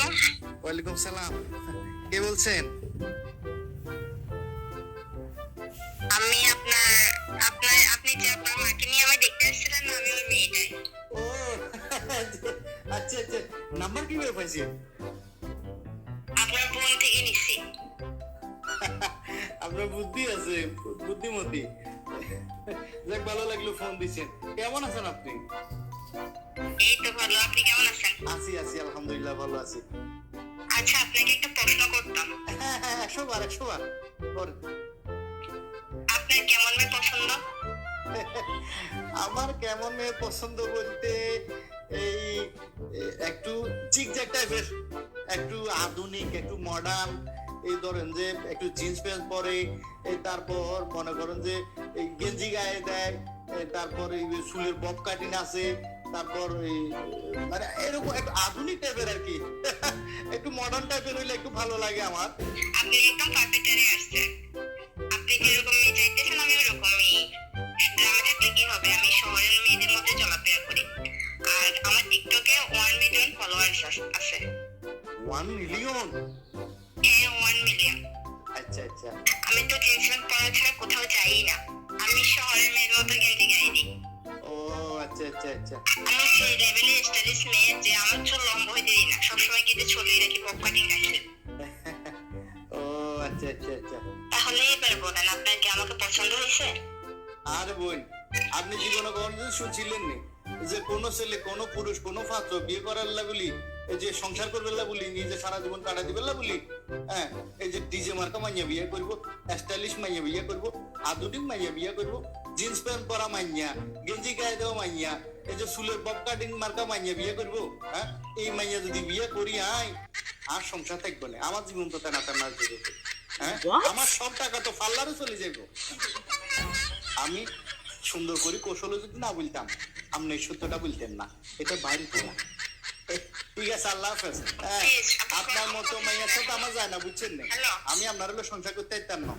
আলাইকুম। ওয়ালাইকুম সালাম। কে বলছেন? আমি আপনার আপনার আপনি যে আপনার মাকে নিয়ে আমায় দেখতে আসছিলেন না, আমি ওই মেয়েটাই। ও আচ্ছা আচ্ছা, নাম্বার কিভাবে পাইছেন? আপনার বোন থেকে নিছি। আপনার বুদ্ধি আছে, বুদ্ধিমতী। যাক, ভালো লাগলো ফোন দিছেন। কেমন আছেন আপনি? এই তো ভালো, আপনি কেমন আছেন? আছি আছি, আলহামদুলিল্লাহ ভালো আছি। আচ্ছা, আপনাকে একটা প্রশ্ন করতাম। হ্যাঁ হ্যাঁ, 100 বার 100 বার করেন। আপনার কেমন মেয়ে পছন্দ? আমার কেমন মেয়ে পছন্দ বলতে এই একটু চিকজাক টাইপের, একটু আধুনিক, একটু মডার্ন। এই ধরেন যে একটু জিন্স প্যান্ট পরে, এই তারপর মনে করেন যে এই গেঞ্জি গায়ে দেয়, তারপর এই চুলের বব কাটিং আছে, তারপর এই মানে এরকম একটু আধুনিক টাইপের আর কি। একটু মডার্ন টাইপের হইলে একটু ভালো লাগে আমার। আপনি একদম পারফেক্ট এরিয়া আসছেন। আপনি যেরকম মেয়ে চাইতেছেন আমি ওরকমই। গ্রামে থাকলে কি হবে, আমি শহরের মেয়েদের মধ্যে চলাফেরা করি। আর আমার টিকটকে 1 মিলিয়ন ফলোয়ার্স আছে। 1 মিলিয়ন? হ্যাঁ, 1 মিলিয়ন। আচ্ছা আচ্ছা। আমি তো জিন্স প্যান্ট পরা ছাড়া কোথাও যাই না। আমি শহরের মেয়ের মতো গেঞ্জি গায়ে দিই। ও আচ্ছা আচ্ছা আচ্ছা। আমি সেই লেভেলে স্টাইলিশ মেয়ে যে আমার চুল লম্বা হইতে দিই না, সবসময় কেটে ছড়িয়ে রাখি, পপ কাটিং রাখি। ও আচ্ছা আচ্ছা আচ্ছা। তাহলে এবার বলেন, আপনার কি আমাকে পছন্দ হয়েছে? আর বোন, আপনি জীবনে কখনো শুনছিলেন নি যে কোন ছেলে, কোন পুরুষ, কোন পাত্র বিয়ে করার বলি, এই যে সংসার করবে বলি, নিজে সারা জীবন কাটা দিবে বলি, হ্যাঁ, এই যে ডিজে মার্কা মাইয়া বিয়ে করবো, স্টাইলিশ মাইয়া বিয়ে করবো, আধুনিক মাইয়া বিয়ে করবো, জিন্স প্যান্ট পরা মাইয়া, গেঞ্জি গায়ে দেওয়া মাইয়া, এই যে চুলের বব কাটিং মার্কা মাইয়া বিয়ে করবো, হ্যাঁ, এই মাইয়া যদি বিয়ে করি আর সংসার থাকবে না, আমার জীবন তো টানা টানা যাবে। হ্যাঁ, আমার সব টাকা তো পার্লারে চলে যাবো। আমি সুন্দর করে কৌশলে যদি না বলতাম, আপনি এই সত্যটা বলতেন না, এটা বাইরে না। ঠিক আছে, আল্লাহ হাফেজ। হ্যাঁ, আপনার মতো মাইয়ার সাথে আমার যায় না, বুঝছেন না? আমি আপনার হলো সংসার করতে চাইতাম না।